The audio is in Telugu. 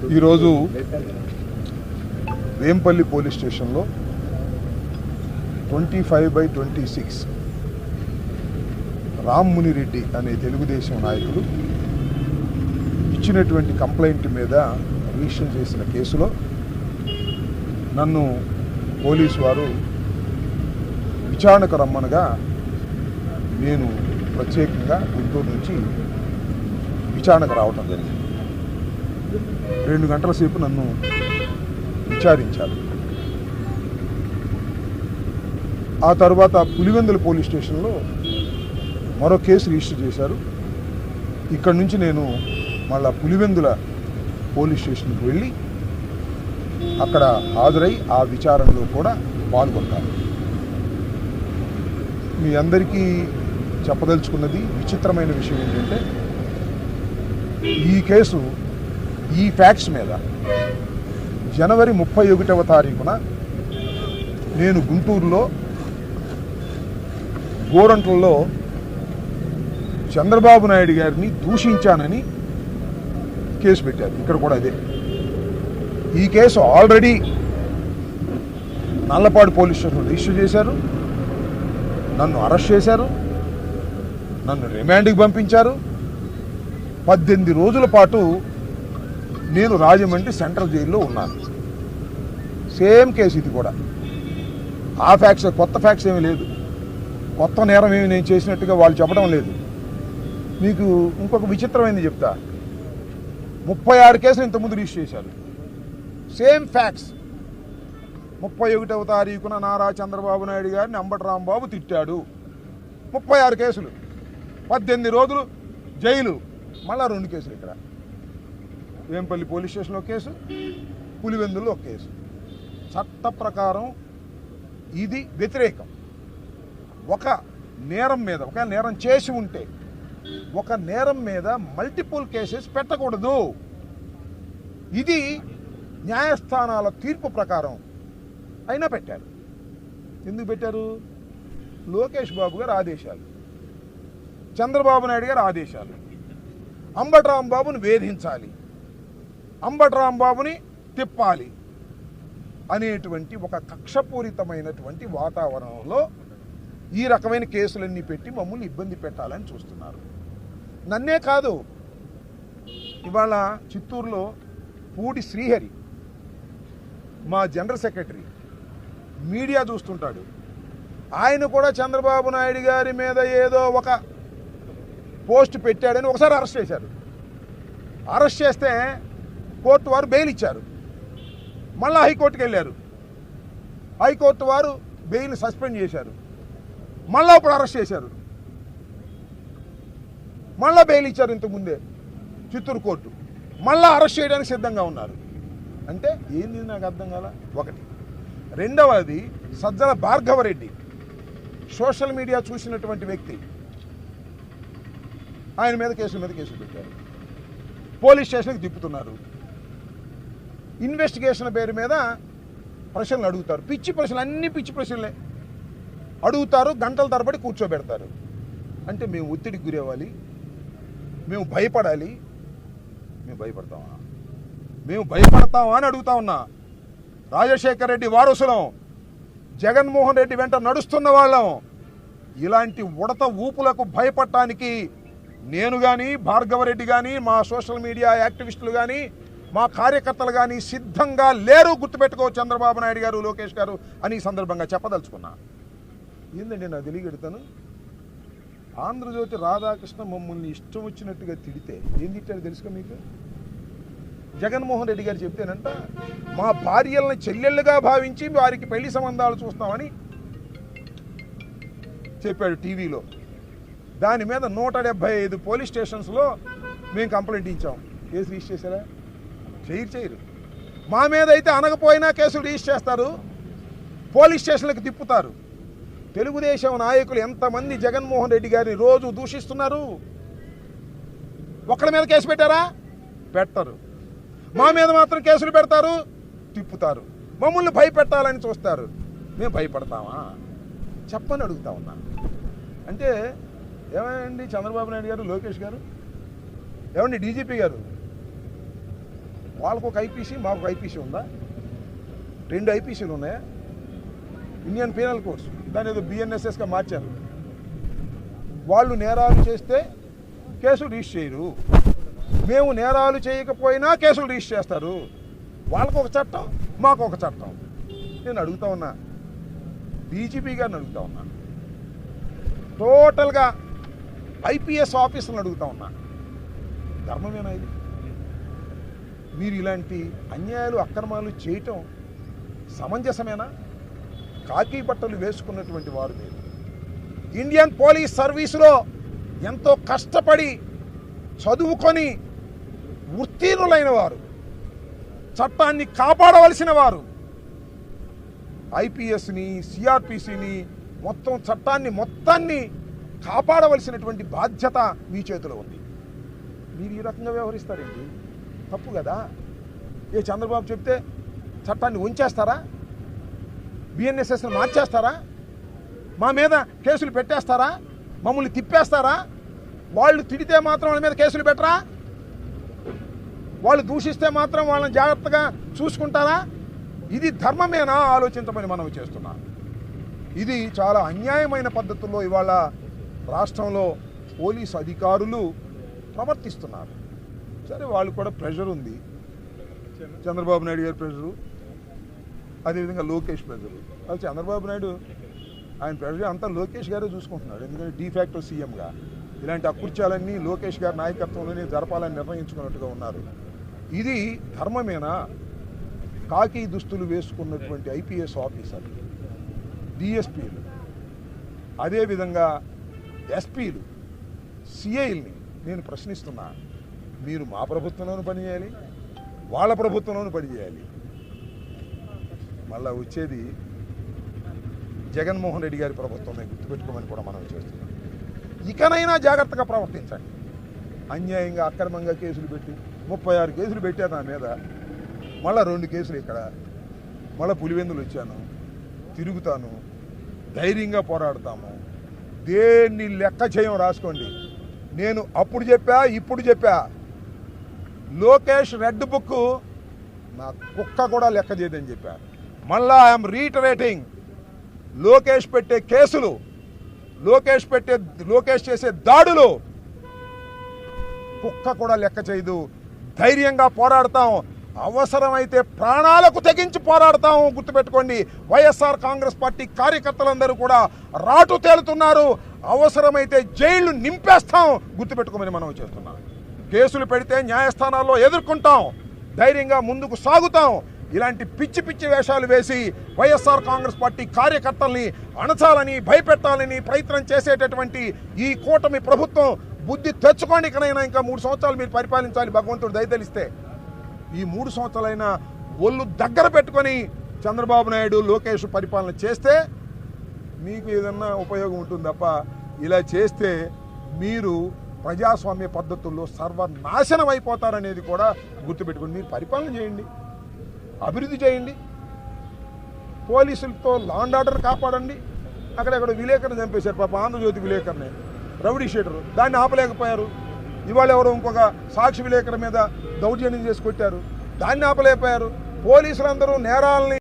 ఈరోజు వేంపల్లి పోలీస్ స్టేషన్లో 25/26 రామ్మూని రెడ్డి అనే తెలుగుదేశం నాయకులు ఇచ్చినటువంటి కంప్లైంట్ మీద రిజిస్టర్ చేసిన కేసులో నన్ను పోలీసు వారు విచారణకు రమ్మనగా నేను ప్రత్యేకంగా గుంటూరు నుంచి విచారణకు రావటం జరిగింది. 2 గంటల సేపు నన్ను విచారించారు. ఆ తర్వాత పులివెందుల పోలీస్ స్టేషన్లో మరో కేసు రిజిస్టర్ చేశారు. ఇక్కడ నుంచి నేను మళ్ళా పులివెందుల పోలీస్ స్టేషన్కి వెళ్ళి అక్కడ హాజరై ఆ విచారణలో కూడా పాల్గొంటాను. మీ అందరికీ చెప్పదలుచుకున్నది విచిత్రమైన విషయం ఏంటంటే, ఈ కేసు ఈ ఫ్యాక్ట్స్ మీద జనవరి 31వ తారీఖున నేను గుంటూరులో గోరంట్లలో చంద్రబాబు నాయుడు గారిని దూషించానని కేసు పెట్టారు. ఇక్కడ కూడా అదే. ఈ కేసు ఆల్రెడీ నల్లపాడు పోలీస్ స్టేషన్లో రిజిస్టర్ చేశారు. నన్ను అరెస్ట్ చేశారు. నన్ను రిమాండ్కి పంపించారు. 18 రోజుల పాటు నేను రాజమండ్రి సెంట్రల్ జైల్లో ఉన్నాను. సేమ్ కేసు ఇది కూడా. ఆ ఫ్యాక్ట్స్, కొత్త ఫ్యాక్ట్స్ ఏమీ లేదు. కొత్త నేరం ఏమి నేను చేసినట్టుగా వాళ్ళు చెప్పడం లేదు. మీకు ఇంకొక విచిత్రమైనది చెప్తా. 36 కేసులు ఇంతకుముందు రిజిస్టర్ చేశారు. Same facts. 31వ తారీఖున నారా చంద్రబాబు నాయుడు గారిని అంబటి రాంబాబు తిట్టాడు. 36 కేసులు, 18 రోజులు జైలు. మళ్ళా 2 కేసులు ఇక్కడ. వేంపల్లి పోలీస్ స్టేషన్లో కేసు, పులివెందుల్లో ఒక కేసు. చట్ట ప్రకారం ఇది వ్యతిరేకం. ఒక నేరం మీద, ఒక నేరం చేసి ఉంటే ఒక నేరం మీద మల్టిపుల్ కేసెస్ పెట్టకూడదు. ఇది న్యాయస్థానాల తీర్పు ప్రకారం అయినా పెట్టారు. ఎందుకు పెట్టారు? లోకేష్ బాబు గారు ఆదేశాలు, చంద్రబాబు నాయుడు గారు ఆదేశాలు. అంబటి రాంబాబుని వేధించాలి, అంబటి రాంబాబుని తిప్పాలి అనేటువంటి ఒక కక్షపూరితమైనటువంటి వాతావరణంలో ఈ రకమైన కేసులన్నీ పెట్టి మమ్మల్ని ఇబ్బంది పెట్టాలని చూస్తున్నారు. నన్నే కాదు, ఇవాళ చిత్తూరులో పూడి శ్రీహరి మా జనరల్ సెక్రటరీ మీడియా చూస్తుంటాడు. ఆయన కూడా చంద్రబాబు నాయుడు గారి మీద ఏదో ఒక పోస్ట్ పెట్టాడని ఒకసారి అరెస్ట్ చేశారు. అరెస్ట్ చేస్తే కోర్టు వారు బెయిల్ ఇచ్చారు. మళ్ళీ హైకోర్టుకి వెళ్ళారు. హైకోర్టు వారు బెయిల్ సస్పెండ్ చేశారు. మళ్ళీ ఇప్పుడు అరెస్ట్ చేశారు. మళ్ళీ బెయిల్ ఇచ్చారు ఇంతకుముందే చిత్తూరు కోర్టు. మళ్ళీ అరెస్ట్ చేయడానికి సిద్ధంగా ఉన్నారు. అంటే ఏంది నాకు అర్థం కాల. ఒకటి. రెండవది, సజ్జల భార్గవరెడ్డి సోషల్ మీడియా చూసినటువంటి వ్యక్తి. ఆయన మీద కేసుల మీద కేసులు పెట్టారు. పోలీస్ స్టేషన్కి తిప్పుతున్నారు. ఇన్వెస్టిగేషన్ పేరు మీద ప్రశ్నలు అడుగుతారు. పిచ్చి ప్రశ్నలు, అన్ని పిచ్చి ప్రశ్నలే అడుగుతారు. గంటల తరబడి కూర్చోబెడతారు. అంటే మేము ఒత్తిడికి గురవ్వాలి, మేము భయపడాలి. మేము భయపడతామా? మేము భయపడతామా అని అడుగుతా ఉన్నా. రాజశేఖర రెడ్డి వారసులం, జగన్మోహన్ రెడ్డి వెంట నడుస్తున్న వాళ్ళం. ఇలాంటి ఉడత ఊపులకు భయపడటానికి నేను కానీ, భార్గవరెడ్డి కానీ, మా సోషల్ మీడియా యాక్టివిస్టులు కానీ, మా కార్యకర్తలు కానీ సిద్ధంగా లేరు. గుర్తుపెట్టుకో చంద్రబాబు నాయుడు గారు, లోకేష్ గారు అని ఈ సందర్భంగా చెప్పదలుచుకున్నా. ఏందండి నా తెలియగెడతాను. ఆంధ్రజ్యోతి రాధాకృష్ణ మమ్మల్ని ఇష్టం వచ్చినట్టుగా తిడితే ఏం తిట్టారు తెలుసుగా మీకు? జగన్మోహన్ రెడ్డి గారు చెప్తేనంట, మా భార్యలను చెల్లెళ్ళుగా భావించి వారికి పెళ్లి సంబంధాలు చూస్తామని చెప్పాడు టీవీలో. దాని మీద 175 పోలీస్ స్టేషన్స్లో మేము కంప్లైంట్ ఇచ్చాం. కేసు రిజిస్టర్ చేశారా? చేయరు. మా మీద అయితే అనకపోయినా కేసులు రిజిస్టర్ చేస్తారు, పోలీస్ స్టేషన్లకు తిప్పుతారు. తెలుగుదేశం నాయకులు ఎంతమంది జగన్మోహన్ రెడ్డి గారిని రోజు దూషిస్తున్నారు. ఒక్కడి మీద కేసు పెట్టారా? పెట్టరు. మా మీద మాత్రం కేసులు పెడతారు, తిప్పుతారు. మమ్మల్ని భయపెట్టాలని చూస్తారు. మేము భయపడతామా? చెప్పని అడుగుతా ఉన్నా. అంటే ఏమండి చంద్రబాబు నాయుడు గారు, లోకేష్ గారు, ఏమండి డీజీపీ గారు, వాళ్ళకు ఒక ఐపీసీ, మాకు ఒక ఐపీసీ ఉందా? 2 ఐపీసీలు ఉన్నాయా? ఇండియన్ పీనల్ కోడ్స్, దాని ఏదో బిఎన్ఎస్ఎస్గా మార్చారు. వాళ్ళు నేరాలు చేస్తే కేసులు రిజిస్టర్ చేయరు, మేము నేరాలు చేయకపోయినా కేసులు రిజిస్టర్ చేస్తారు. వాళ్ళకు ఒక చట్టం, మాకు ఒక చట్టం. నేను అడుగుతా ఉన్నా, డీజీపీ గారిని అడుగుతా ఉన్నా, టోటల్గా ఐపీఎస్ ఆఫీసర్ని అడుగుతా ఉన్నా, ధర్మమేనా ఇది? మీరు ఇలాంటి అన్యాయాలు అక్రమాలు చేయటం సమంజసమేనా? కాకి బట్టలు వేసుకున్నటువంటి వారు మీరు ఇండియన్ పోలీస్ సర్వీసులో ఎంతో కష్టపడి చదువుకొని ఉత్తీర్ణులైన వారు, చట్టాన్ని కాపాడవలసిన వారు, ఐపీఎస్ని, సిఆర్పిసిని, మొత్తం చట్టాన్ని మొత్తాన్ని కాపాడవలసినటువంటి బాధ్యత మీ చేతిలో ఉంది. మీరు ఈ రకంగా వ్యవహరిస్తారేంటి? తప్పు కదా. ఏ చంద్రబాబు చెప్తే చట్టాన్ని ఉంచేస్తారా? బిఎన్ఎస్ఎస్ని మార్చేస్తారా? మా మీద కేసులు పెట్టేస్తారా? మమ్మల్ని తిప్పేస్తారా? వాళ్ళు తిడితే మాత్రం వాళ్ళ మీద కేసులు పెట్టరా? వాళ్ళు దూషిస్తే మాత్రం వాళ్ళని జాగ్రత్తగా చూసుకుంటారా? ఇది ధర్మమేనా? ఆలోచించమని మనం చేస్తున్నాం. ఇది చాలా అన్యాయమైన పద్ధతుల్లో ఇవాళ రాష్ట్రంలో పోలీసు అధికారులు ప్రవర్తిస్తున్నారు. సరే, వాళ్ళు కూడా ప్రెషర్ ఉంది, చంద్రబాబు నాయుడు గారి ప్రెషరు, అదేవిధంగా లోకేష్ ప్రెషరు. అది చంద్రబాబు నాయుడు ఆయన ప్రెషర్ అంతా లోకేష్ గారే చూసుకుంటున్నాడు. ఎందుకంటే డీఫాక్టో సీఎంగా ఇలాంటి అకృత్యాలన్నీ లోకేష్ గారి నాయకత్వంలోనే జరపాలని నిర్ణయించుకున్నట్టుగా ఉన్నారు. ఇది ధర్మమేనా? కాకి దుస్తులు వేసుకున్నటువంటి ఐపీఎస్ ఆఫీసర్లు, డిఎస్పీలు, అదేవిధంగా ఎస్పీలు, సిఐల్ని నేను ప్రశ్నిస్తున్నా. మీరు మా ప్రభుత్వంలోనూ పనిచేయాలి, వాళ్ళ ప్రభుత్వంలోనూ పనిచేయాలి. మళ్ళా వచ్చేది జగన్మోహన్ రెడ్డి గారి ప్రభుత్వమే గుర్తుపెట్టుకోమని కూడా మనం చేస్తున్నాం. ఇకనైనా జాగ్రత్తగా ప్రవర్తించండి. అన్యాయంగా అక్రమంగా కేసులు పెట్టి 36 కేసులు పెట్టారు నా మీద, మళ్ళీ 2 కేసులు ఇక్కడ, మళ్ళీ పులివెందులు వచ్చాను, తిరుగుతాను, ధైర్యంగా పోరాడతాము. దేన్ని లెక్క చేయం రాసుకోండి. నేను అప్పుడు చెప్పా, ఇప్పుడు చెప్పా, లోకేష్ రెడ్ బుక్ నా కుక్క కూడా లెక్క చేయదని చెప్పా. మళ్ళా ఐఎమ్ రీటరేటింగ్, లోకేష్ పెట్టే కేసులు, లోకేష్ చేసే దాడులు కుక్క కూడా లెక్క చేయదు. ధైర్యంగా పోరాడతాం, అవసరమైతే ప్రాణాలకు తెగించి పోరాడతాం. గుర్తుపెట్టుకోండి, వైఎస్ఆర్ కాంగ్రెస్ పార్టీ కార్యకర్తలందరూ కూడా రాటు తేలుతున్నారు. అవసరమైతే జైళ్లు నింపేస్తాం. గుర్తుపెట్టుకోమని మనం చేస్తున్నాం. కేసులు పెడితే న్యాయస్థానాల్లో ఎదుర్కొంటాం, ధైర్యంగా ముందుకు సాగుతాం. ఇలాంటి పిచ్చి పిచ్చి వేషాలు వేసి వైఎస్ఆర్ కాంగ్రెస్ పార్టీ కార్యకర్తల్ని అణచాలని, భయపెట్టాలని ప్రయత్నం చేసేటటువంటి ఈ కూటమి ప్రభుత్వం బుద్ధి తెచ్చుకోండి. ఇకనైనా ఇంకా 3 సంవత్సరాలు మీరు పరిపాలించాలి, భగవంతుడు దయతలిస్తే. ఈ 3 సంవత్సరాలైనా ఒళ్ళు దగ్గర పెట్టుకొని చంద్రబాబు నాయుడు, లోకేష్ పరిపాలన చేస్తే మీకు ఏదన్నా ఉపయోగం ఉంటుంది తప్ప, ఇలా చేస్తే మీరు ప్రజాస్వామ్య పద్ధతుల్లో సర్వనాశనం అయిపోతారనేది కూడా గుర్తుపెట్టుకోండి. మీరు పరిపాలన చేయండి, అభివృద్ధి చేయండి, పోలీసులతో లా అండ్ ఆర్డర్ కాపాడండి. అక్కడెక్కడ విలేకరుని చంపేశారు పాప, ఆంధ్రజ్యోతి విలేకరుని, రౌడీ షీటరు, దాన్ని ఆపలేకపోయారు. ఇవాళ ఎవరో ఇంకొక సాక్షి విలేకరు మీద దౌర్జన్యం చేసి కొట్టారు, దాన్ని ఆపలేకపోయారు. పోలీసులందరూ నేరాలని